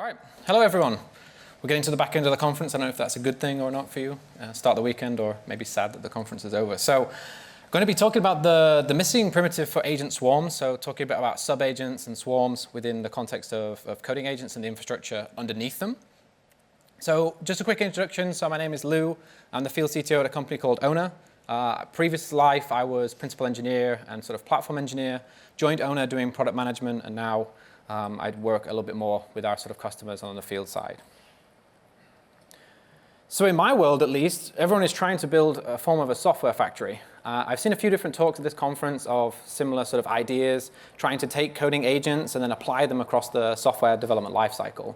All right. Hello, everyone. We're getting to the back end of the conference. I don't know if that's a good thing or not for you. Start the weekend, or maybe sad that the conference is over. So I'm going to be talking about the missing primitive for agent swarms. So talking a bit about sub-agents and swarms within the context of coding agents and the infrastructure underneath them. So just a quick introduction. So my name is Lou. I'm the field CTO at a company called Owner. Previous life, I was principal engineer and sort of platform engineer. Joined Owner doing product management, and now I'd work a little bit more with our sort of customers on the field side. So in my world, at least, everyone is trying to build a form of a software factory. I've seen a few different talks at this conference of similar sort of ideas, trying to take coding agents and then apply them across the software development lifecycle.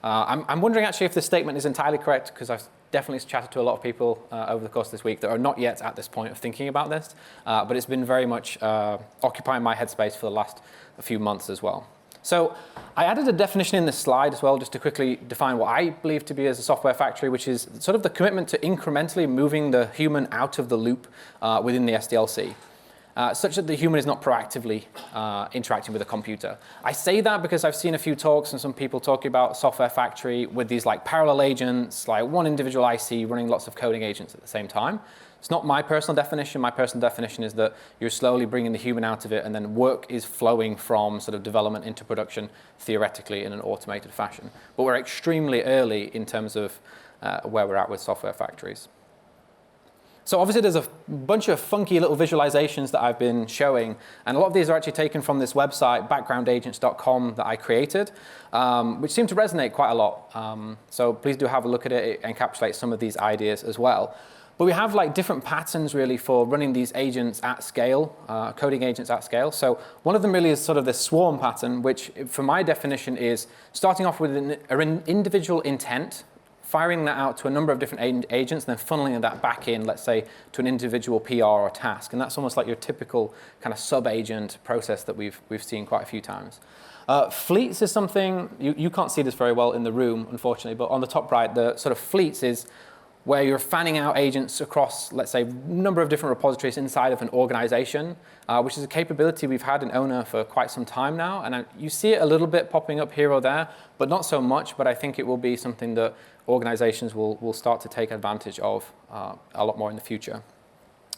I'm wondering actually if this statement is entirely correct, because I've definitely chatted to a lot of people over the course of this week that are not yet at this point of thinking about this, but it's been very much occupying my headspace for the last few months as well. So I added a definition in this slide as well, just to quickly define what I believe to be as a software factory, which is sort of the commitment to incrementally moving the human out of the loop within the SDLC. Such that the human is not proactively interacting with a computer. I say that because I've seen a few talks and some people talking about software factory with these like parallel agents, like one individual IC running lots of coding agents at the same time. It's not my personal definition. My personal definition is that you're slowly bringing the human out of it, and then work is flowing from sort of development into production, theoretically in an automated fashion. But we're extremely early in terms of where we're at with software factories. So obviously there's a bunch of funky little visualizations that I've been showing, and a lot of these are actually taken from this website, backgroundagents.com, that I created, which seem to resonate quite a lot. So please do have a look at it. It encapsulates some of these ideas as well. But we have like different patterns really for running these agents at scale, coding agents at scale. So one of them really is sort of this swarm pattern, which for my definition is starting off with an individual intent, firing that out to a number of different agents, and then funneling that back in, let's say, to an individual PR or task. And that's almost like your typical kind of sub-agent process that we've seen quite a few times. Fleets is something, you can't see this very well in the room, unfortunately, but on the top right, the sort of fleets is where you're fanning out agents across, let's say, a number of different repositories inside of an organization, which is a capability we've had in Owner for quite some time now. And you see it a little bit popping up here or there, but not so much. But I think it will be something that organizations will start to take advantage of a lot more in the future.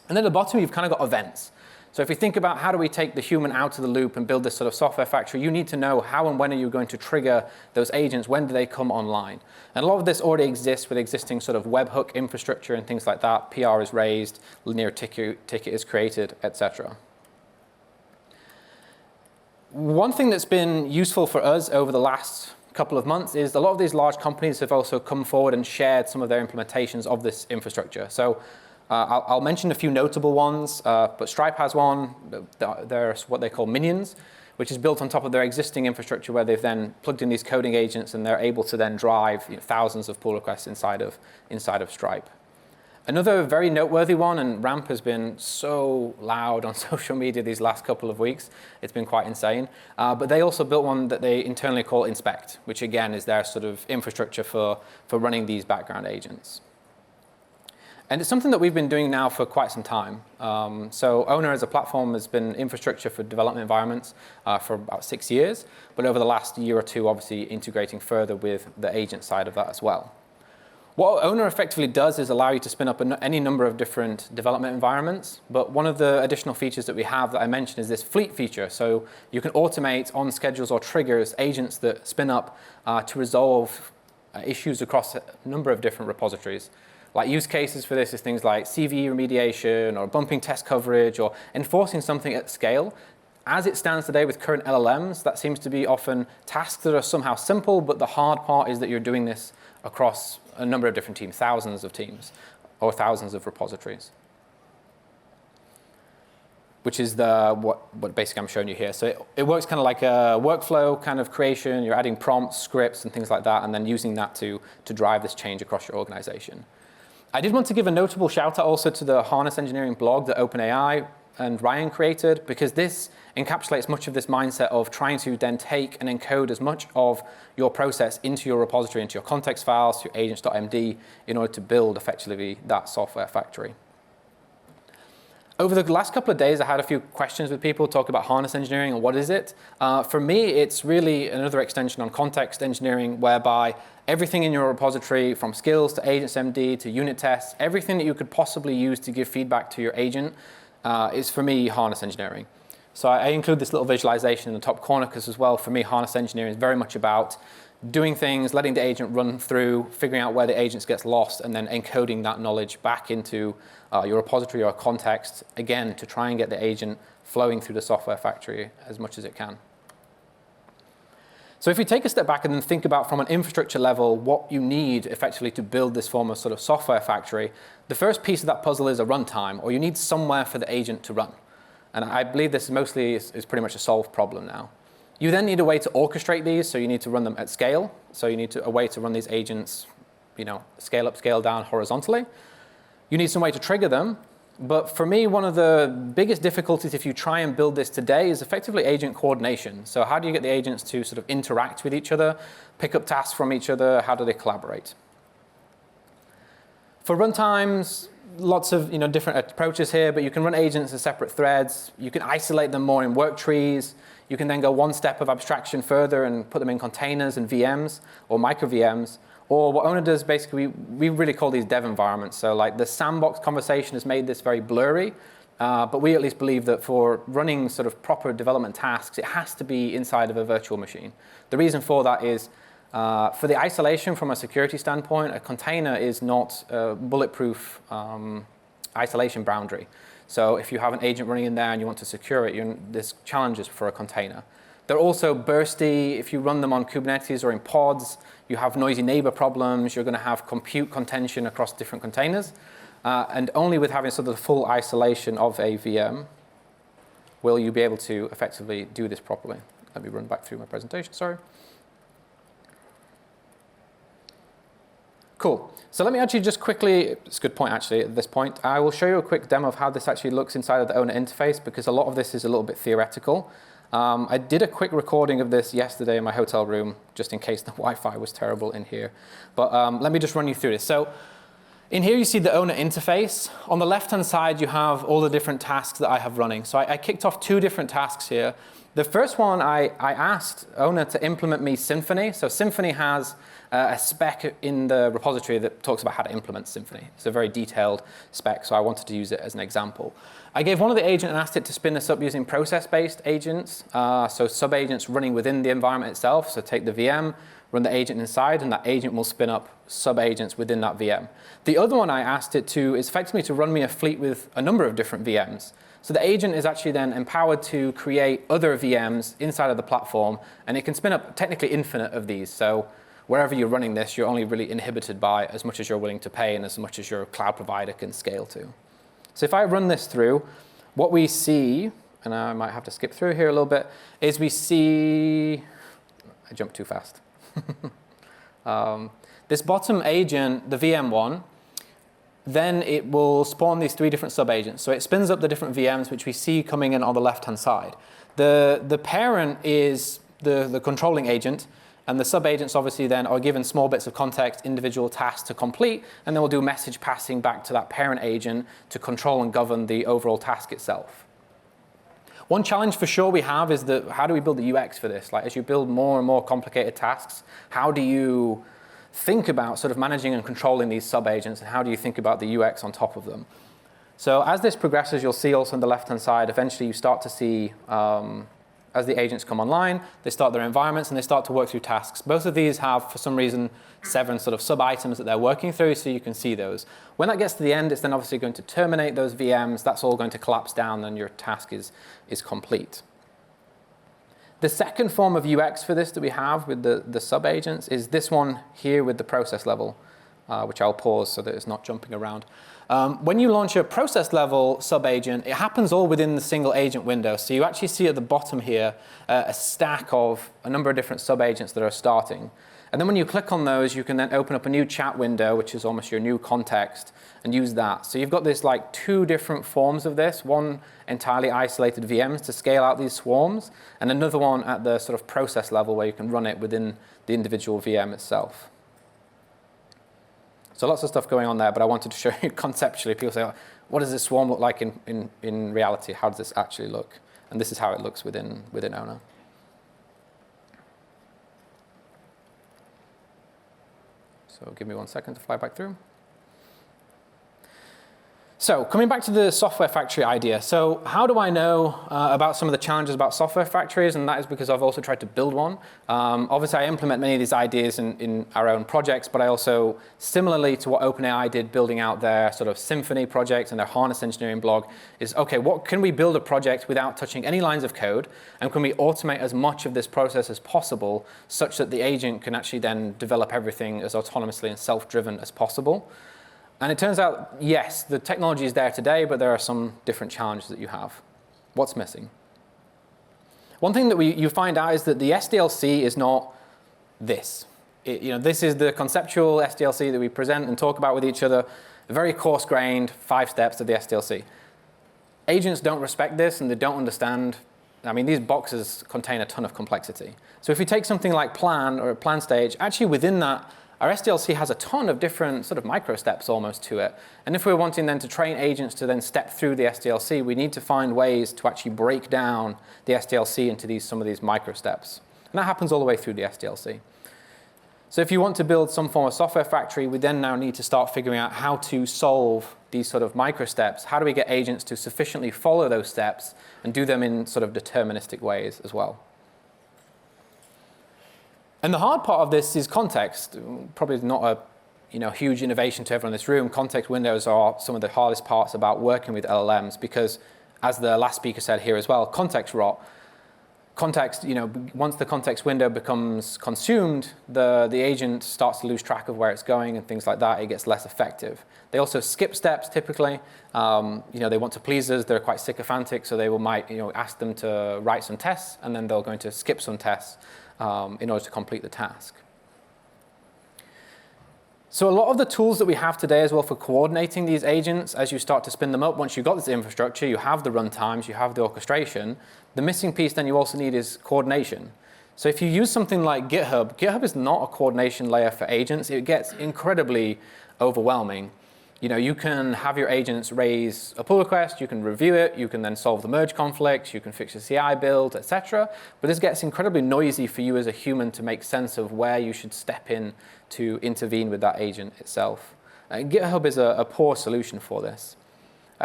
And then at the bottom, you've kind of got events. So if you think about how do we take the human out of the loop and build this sort of software factory, you need to know how and when are you going to trigger those agents, when do they come online. And a lot of this already exists with existing sort of webhook infrastructure and things like that. PR is raised, linear ticket is created, etc. One thing that's been useful for us over the last couple of months is a lot of these large companies have also come forward and shared some of their implementations of this infrastructure. So I'll mention a few notable ones, but Stripe has one. They're what they call Minions, which is built on top of their existing infrastructure, where they've then plugged in these coding agents, and they're able to then drive thousands of pull requests inside of Stripe. Another very noteworthy one, and Ramp has been so loud on social media these last couple of weeks, it's been quite insane. But they also built one that they internally call Inspect, which again is their sort of infrastructure for running these background agents. And it's something that we've been doing now for quite some time. So Owner as a platform has been infrastructure for development environments for about 6 years. But over the last year or two, obviously integrating further with the agent side of that as well. What Owner effectively does is allow you to spin up any number of different development environments. But one of the additional features that we have that I mentioned is this fleet feature. So you can automate on schedules or triggers agents that spin up to resolve issues across a number of different repositories. Like use cases for this is things like CVE remediation or bumping test coverage or enforcing something at scale. As it stands today with current LLMs, that seems to be often tasks that are somehow simple, but the hard part is that you're doing this across a number of different teams, thousands of teams, or thousands of repositories, which is what basically I'm showing you here. So it works kind of like a workflow kind of creation. You're adding prompts, scripts, and things like that, and then using that to drive this change across your organization. I did want to give a notable shout out also to the harness engineering blog that OpenAI and Ryan created, because this encapsulates much of this mindset of trying to then take and encode as much of your process into your repository, into your context files, your agents.md, in order to build effectively that software factory. Over the last couple of days, I had a few questions with people talk about harness engineering and what is it. For me, it's really another extension on context engineering, whereby everything in your repository, from skills to agents.md to unit tests, everything that you could possibly use to give feedback to your agent is, for me, harness engineering. So I include this little visualization in the top corner because, as well, for me, harness engineering is very much about doing things, letting the agent run through, figuring out where the agent gets lost, and then encoding that knowledge back into your repository or context, again, to try and get the agent flowing through the software factory as much as it can. So if we take a step back and then think about, from an infrastructure level, what you need effectively to build this form of sort of software factory, the first piece of that puzzle is a runtime, or you need somewhere for the agent to run. And I believe this mostly is pretty much a solved problem now. You then need a way to orchestrate these, so you need to run them at scale. So you need a way to run these agents, scale up, scale down horizontally. You need some way to trigger them. But for me, one of the biggest difficulties if you try and build this today is effectively agent coordination. So how do you get the agents to sort of interact with each other, pick up tasks from each other? How do they collaborate? For runtimes, lots of different approaches here, but you can run agents as separate threads. You can isolate them more in work trees. You can then go one step of abstraction further and put them in containers and VMs or micro VMs. Or what Ona does, basically, we really call these dev environments. So like the sandbox conversation has made this very blurry, but we at least believe that for running sort of proper development tasks, it has to be inside of a virtual machine. The reason for that is for the isolation from a security standpoint, a container is not a bulletproof isolation boundary. So if you have an agent running in there and you want to secure it, there's challenges for a container. They're also bursty. If you run them on Kubernetes or in pods, you have noisy neighbor problems. You're going to have compute contention across different containers. And only with having sort of the full isolation of a VM will you be able to effectively do this properly. Let me run back through my presentation, sorry. Cool. So let me actually just quickly, it's a good point actually at this point, I will show you a quick demo of how this actually looks inside of the owner interface, because a lot of this is a little bit theoretical. I did a quick recording of this yesterday in my hotel room, just in case the Wi-Fi was terrible in here. But let me just run you through this. So in here you see the owner interface. On the left-hand side you have all the different tasks that I have running. So I kicked off 2 different tasks here. The first one, I asked Ona to implement me Symfony. So Symfony has a spec in the repository that talks about how to implement Symfony. It's a very detailed spec, so I wanted to use it as an example. I gave one of the agents and asked it to spin this up using process-based agents, so sub-agents running within the environment itself. So take the VM, run the agent inside, and that agent will spin up sub-agents within that VM. The other one I asked it to is effectively to run me a fleet with a number of different VMs. So the agent is actually then empowered to create other VMs inside of the platform, and it can spin up technically infinite of these. So wherever you're running this, you're only really inhibited by as much as you're willing to pay and as much as your cloud provider can scale to. So if I run this through, what we see, and I might have to skip through here a little bit, is we see, I jumped too fast. This bottom agent, the VM one, then it will spawn these 3 different sub-agents. So it spins up the different VMs, which we see coming in on the left-hand side. The parent is the controlling agent, and the sub-agents obviously then are given small bits of context, individual tasks to complete, and then we'll do message passing back to that parent agent to control and govern the overall task itself. One challenge for sure we have is how do we build the UX for this? Like as you build more and more complicated tasks, how do you think about sort of managing and controlling these sub-agents, and how do you think about the UX on top of them? So as this progresses, you'll see also on the left-hand side, eventually you start to see, as the agents come online, they start their environments and they start to work through tasks. Both of these have, for some reason, 7 sort of sub-items that they're working through, so you can see those. When that gets to the end, it's then obviously going to terminate those VMs. That's all going to collapse down, and your task is complete. The second form of UX for this that we have with the sub-agents is this one here with the process level, which I'll pause so that it's not jumping around. When you launch a process level sub-agent, it happens all within the single agent window. So you actually see at the bottom here a stack of a number of different sub-agents that are starting. And then when you click on those, you can then open up a new chat window, which is almost your new context, and use that. So you've got this like 2 different forms of this, one entirely isolated VMs to scale out these swarms, and another one at the sort of process level where you can run it within the individual VM itself. So lots of stuff going on there, but I wanted to show you conceptually. People say, what does this swarm look like in reality? How does this actually look? And this is how it looks within owner. So give me 1 second to fly back through. So coming back to the software factory idea. So how do I know about some of the challenges about software factories? And that is because I've also tried to build one. Obviously, I implement many of these ideas in our own projects, but I also, similarly to what OpenAI did building out their sort of Symphony project and their harness engineering blog, is, OK, what can we build a project without touching any lines of code? And can we automate as much of this process as possible such that the agent can actually then develop everything as autonomously and self-driven as possible? And it turns out, yes, the technology is there today, but there are some different challenges that you have. What's missing? One thing that you find out is that the SDLC is not this. This is the conceptual SDLC that we present and talk about with each other, very coarse-grained 5 steps of the SDLC. Agents don't respect this, and they don't understand. I mean, these boxes contain a ton of complexity. So if you take something like plan or a plan stage, actually within that, our SDLC has a ton of different sort of micro steps almost to it. And if we're wanting then to train agents to then step through the SDLC, we need to find ways to actually break down the SDLC into some of these micro steps. And that happens all the way through the SDLC. So if you want to build some form of software factory, we then now need to start figuring out how to solve these sort of micro steps. How do we get agents to sufficiently follow those steps and do them in sort of deterministic ways as well? And the hard part of this is context. Probably not a huge innovation to everyone in this room. Context windows are some of the hardest parts about working with LLMs because, as the last speaker said here as well, context rot. Context, once the context window becomes consumed, the agent starts to lose track of where it's going and things like that. It gets less effective. They also skip steps typically. They want to please us. They're quite sycophantic, so they might ask them to write some tests, and then they're going to skip some tests in order to complete the task. So a lot of the tools that we have today as well for coordinating these agents, as you start to spin them up, once you've got this infrastructure, you have the runtimes, you have the orchestration, the missing piece then you also need is coordination. So if you use something like GitHub, GitHub is not a coordination layer for agents. It gets incredibly overwhelming. You can have your agents raise a pull request, you can review it, you can then solve the merge conflicts, you can fix the CI build, etc. But this gets incredibly noisy for you as a human to make sense of where you should step in to intervene with that agent itself. GitHub is a poor solution for this.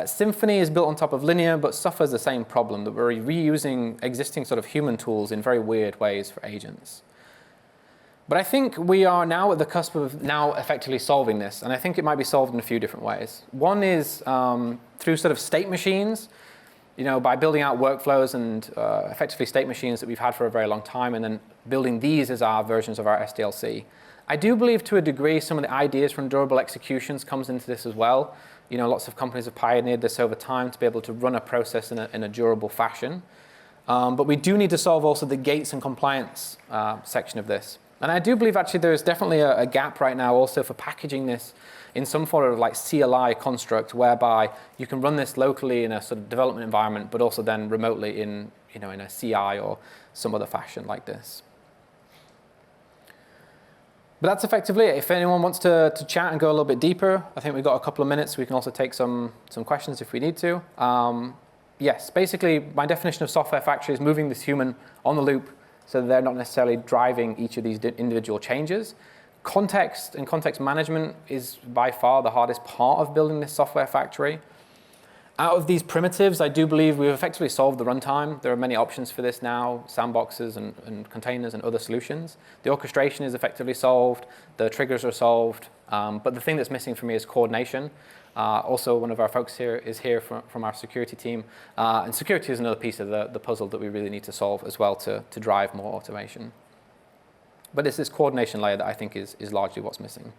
Symphony is built on top of Linear, but suffers the same problem, that we're reusing existing sort of human tools in very weird ways for agents. But I think we are now at the cusp of now effectively solving this, and I think it might be solved in a few different ways. One is through sort of state machines, by building out workflows and effectively state machines that we've had for a very long time, and then building these as our versions of our SDLC. I do believe to a degree some of the ideas from durable executions comes into this as well. Lots of companies have pioneered this over time to be able to run a process in a durable fashion. But we do need to solve also the gates and compliance section of this. And I do believe actually there is definitely a gap right now also for packaging this in some sort of like CLI construct whereby you can run this locally in a sort of development environment, but also then remotely in a CI or some other fashion like this. But that's effectively it. If anyone wants to chat and go a little bit deeper, I think we've got a couple of minutes. We can also take some questions if we need to. Yes, basically my definition of software factory is moving this human on the loop so that they're not necessarily driving each of these individual changes. Context and context management is by far the hardest part of building this software factory. Out of these primitives, I do believe we've effectively solved the runtime. There are many options for this now, sandboxes and containers and other solutions. The orchestration is effectively solved. The triggers are solved. But the thing that's missing for me is coordination. Also, one of our folks here is here from our security team. And security is another piece of the puzzle that we really need to solve as well to drive more automation. But it's this coordination layer that I think is largely what's missing.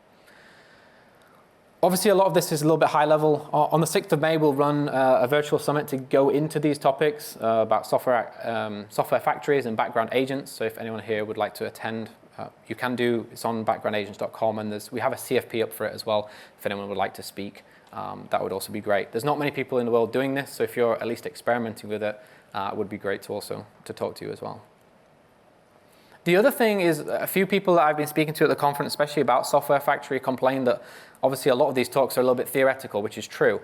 Obviously, a lot of this is a little bit high level. On the 6th of May, we'll run a virtual summit to go into these topics about software factories and background agents. So if anyone here would like to attend, you can do. It's on backgroundagents.com, and we have a CFP up for it as well. If anyone would like to speak, that would also be great. There's not many people in the world doing this, so if you're at least experimenting with it, it would be great to talk to you as well. The other thing is a few people that I've been speaking to at the conference, especially about Software Factory, complain that obviously a lot of these talks are a little bit theoretical, which is true.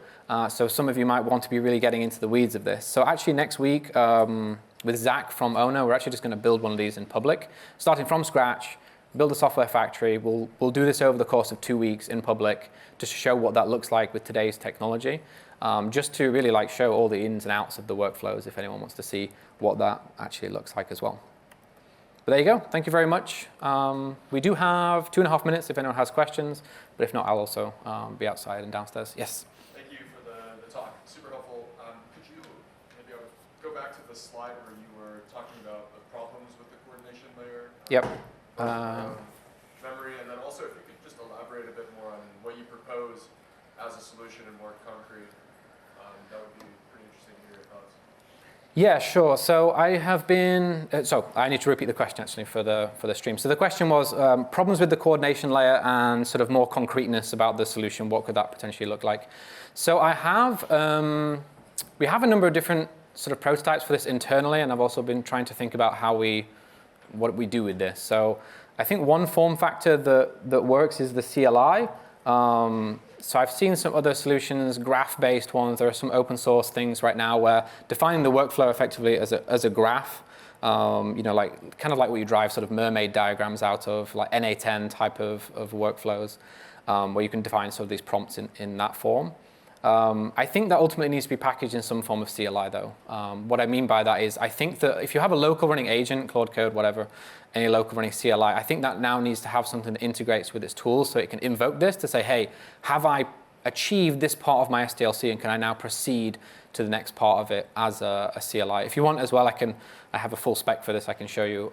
So some of you might want to be really getting into the weeds of this. So actually next week, with Zach from Ono, we're actually just going to build one of these in public, starting from scratch, build a Software Factory. We'll do this over the course of 2 weeks in public just to show what that looks like with today's technology, just to really like show all the ins and outs of the workflows if anyone wants to see what that actually looks like as well. But there you go. Thank you very much. We do have 2.5 minutes if anyone has questions, but if not, I'll also be outside and downstairs. Yes? Thank you for the talk. Super helpful. Could you maybe go back to the slide where you were talking about the problems with the coordination layer? Yep. Memory, and then also if you could just elaborate a bit more on what you propose as a solution and more concrete, that would be pretty interesting to hear your thoughts. Yeah, sure. So I have been, so I need to repeat the question actually for the stream. So the question was problems with the coordination layer and sort of more concreteness about the solution. What could that potentially look like? So I have, we have a number of different sort of prototypes for this internally, and I've also been trying to think about what we do with this. So I think one form factor that works is the CLI. So I've seen some other solutions, graph-based ones. There are some open source things right now where defining the workflow effectively as a graph, you know, like kind of like what you drive sort of mermaid diagrams out of, like NA10 type of workflows, where you can define sort of these prompts in that form. I think that ultimately needs to be packaged in some form of CLI, though. What I mean by that is I think that if you have a local running agent, Claude Code, whatever, any local running CLI, I think that now needs to have something that integrates with its tools so it can invoke this to say, hey, have I achieved this part of my SDLC and can I now proceed to the next part of it as a CLI? If you want as well, I have a full spec for this I can show you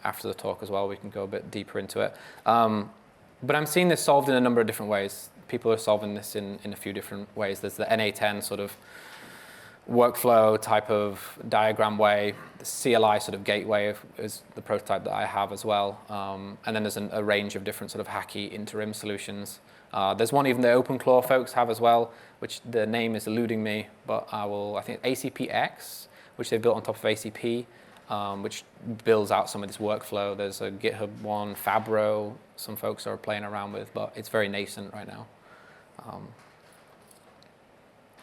after the talk as well. We can go a bit deeper into it. But I'm seeing this solved in a number of different ways. People are solving this in a few different ways. There's the NA10 sort of workflow type of diagram way. The CLI sort of gateway is the prototype that I have as well. And then there's a range of different sort of hacky interim solutions. There's one even the OpenClaw folks have as well, which the name is eluding me, but I think ACPX, which they've built on top of ACP, which builds out some of this workflow. There's a GitHub one, Fabro, some folks are playing around with, but it's very nascent right now.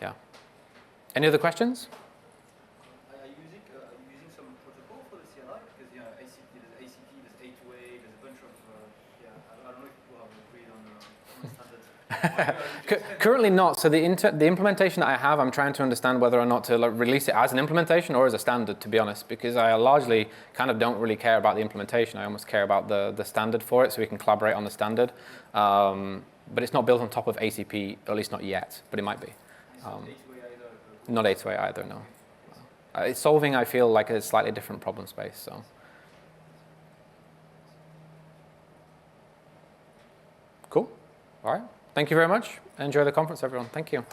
Yeah. Any other questions? Are you using some protocol for the CLI? Because there's ACP, there's A2A, there's a bunch of, I don't know if people have agreed on the standards. Currently not. So the implementation that I have, I'm trying to understand whether or not to release it as an implementation or as a standard, to be honest, because I largely kind of don't really care about the implementation. I almost care about the standard for it, so we can collaborate on the standard. But it's not built on top of ACP, or at least not yet, but it might be. Not A2A either, no. It's solving, I feel, like a slightly different problem space. So. Cool. All right. Thank you very much. Enjoy the conference, everyone. Thank you.